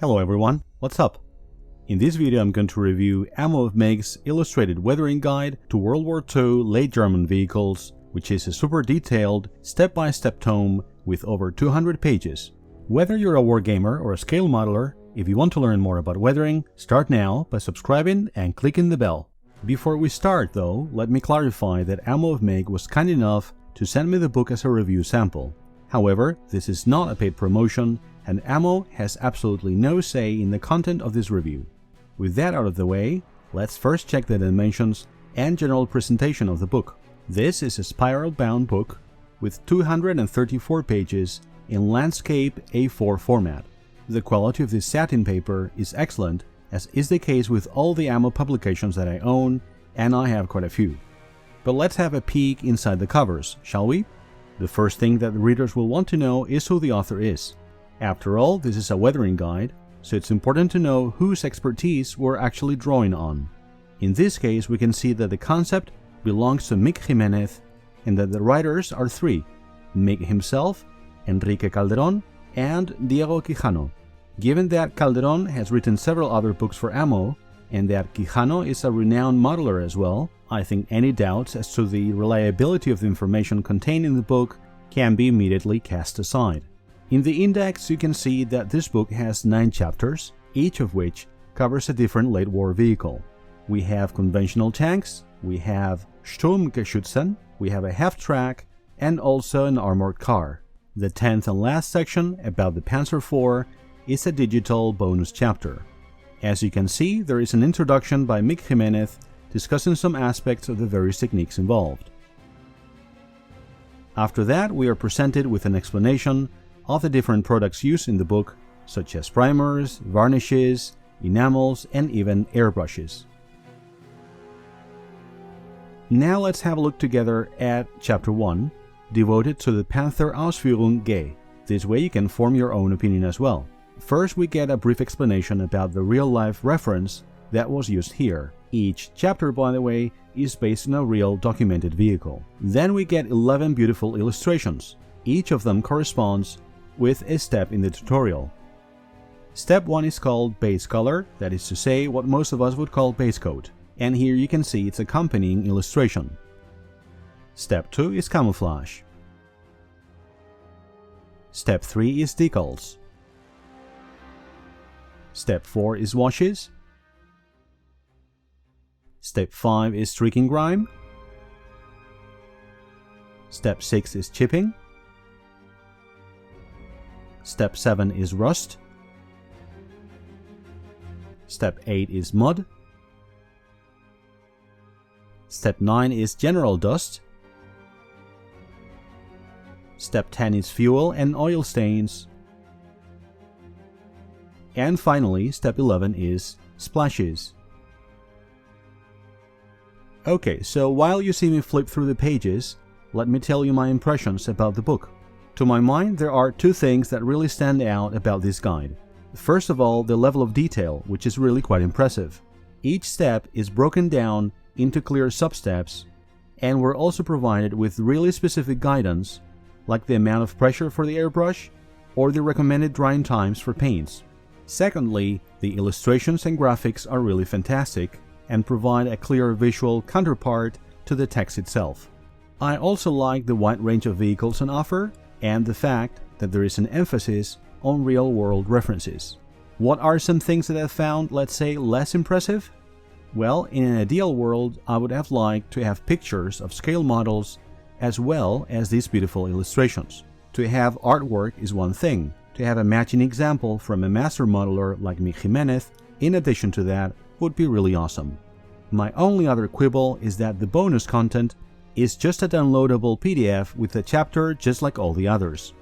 Hello everyone, what's up? In this video I'm going to review WWII's illustrated weathering guide to World War II late German vehicles, which is a super detailed, step-by-step tome with over 200 pages. Whether you're a wargamer or a scale modeler, if you want to learn more about weathering, start now by subscribing and clicking the bell. Before we start though, let me clarify that WWII was kind enough to send me the book as a review sample. However, this is not a paid promotion, and WWII has absolutely no say in the content of this review. With that out of the way, let's first check the dimensions and general presentation of the book. This is a spiral-bound book with 234 pages in landscape A4 format. The quality of this satin paper is excellent, as is the case with all the WWII publications that I own, and I have quite a few. But let's have a peek inside the covers, shall we? The first thing that the readers will want to know is who the author is. After all, this is a weathering guide, so it's important to know whose expertise we're actually drawing on. In this case, we can see that the concept belongs to Mick Jimenez and that the writers are three: Mick himself, Enrique Calderón, and Diego Quijano. Given that Calderón has written several other books for WWII, and that Quijano is a renowned modeler as well, I think any doubts as to the reliability of the information contained in the book can be immediately cast aside. In the index, you can see that this book has 9 chapters, each of which covers a different late war vehicle. We have conventional tanks, we have Sturmgeschützen, we have a half-track, and also an armored car. The 10th and last section, about the Panzer IV, is a digital bonus chapter. As you can see, there is an introduction by Mick Jimenez discussing some aspects of the various techniques involved. After that, we are presented with an explanation of the different products used in the book, such as primers, varnishes, enamels, and even airbrushes. Now let's have a look together at Chapter 1, devoted to the Panzer Ausführung G. This way you can form your own opinion as well. First, we get a brief explanation about the real-life reference that was used here. Each chapter, by the way, is based on a real documented vehicle. Then we get 11 beautiful illustrations. Each of them corresponds with a step in the tutorial. Step 1 is called base color, that is to say what most of us would call base coat, and here you can see its accompanying illustration. Step 2 is camouflage. Step 3 is decals. Step 4 is washes. Step 5 is streaking grime. Step 6 is chipping. Step 7 is rust. Step 8 is mud. Step 9 is general dust. Step 10 is fuel and oil stains. And finally, Step 11 is splashes. Okay, so while you see me flip through the pages, let me tell you my impressions about the book. To my mind, there are 2 things that really stand out about this guide. First of all, the level of detail, which is really quite impressive. Each step is broken down into clear sub-steps, and we're also provided with really specific guidance, like the amount of pressure for the airbrush or the recommended drying times for paints. Secondly, the illustrations and graphics are really fantastic and provide a clear visual counterpart to the text itself. I also like the wide range of vehicles on offer and the fact that there is an emphasis on real-world references. What are some things that I found, let's say, less impressive? Well, in an ideal world, I would have liked to have pictures of scale models as well as these beautiful illustrations. To have artwork is one thing. To have a matching example from a master modeler like Mick Jimenez, in addition to that, would be really awesome. My only other quibble is that the bonus content is just a downloadable PDF with a chapter just like all the others.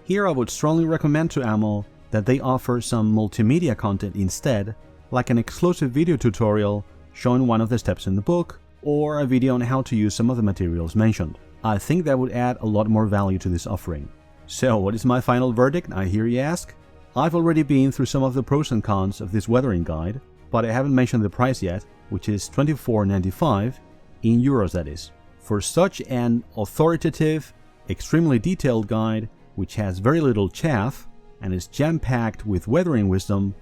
Here I would strongly recommend to WWII that they offer some multimedia content instead, like an exclusive video tutorial showing one of the steps in the book, or a video on how to use some of the materials mentioned. I think that would add a lot more value to this offering. So what is my final verdict, I hear you ask? I've already been through some of the pros and cons of this weathering guide, but I haven't mentioned the price yet, which is €24.95, in euros that is. For such an authoritative, extremely detailed guide, which has very little chaff and is jam-packed with weathering wisdom,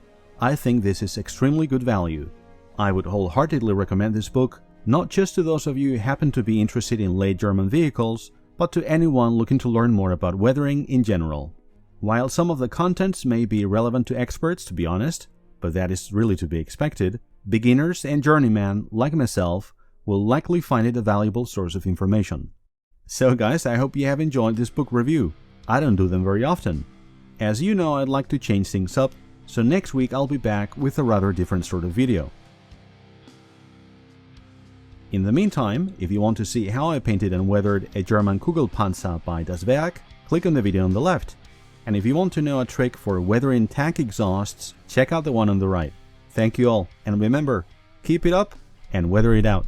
I think this is extremely good value. I would wholeheartedly recommend this book, not just to those of you who happen to be interested in late German vehicles, but to anyone looking to learn more about weathering in general. While some of the contents may be relevant to experts, to be honest, but that is really to be expected, beginners and journeymen like myself will likely find it a valuable source of information. So guys, I hope you have enjoyed this book review. I don't do them very often. As you know, I'd like to change things up, so next week I'll be back with a rather different sort of video. In the meantime, if you want to see how I painted and weathered a German Kugelpanzer by Das Werk, click on the video on the left. And if you want to know a trick for weathering tank exhausts, check out the one on the right. Thank you all, and remember, keep it up and weather it out.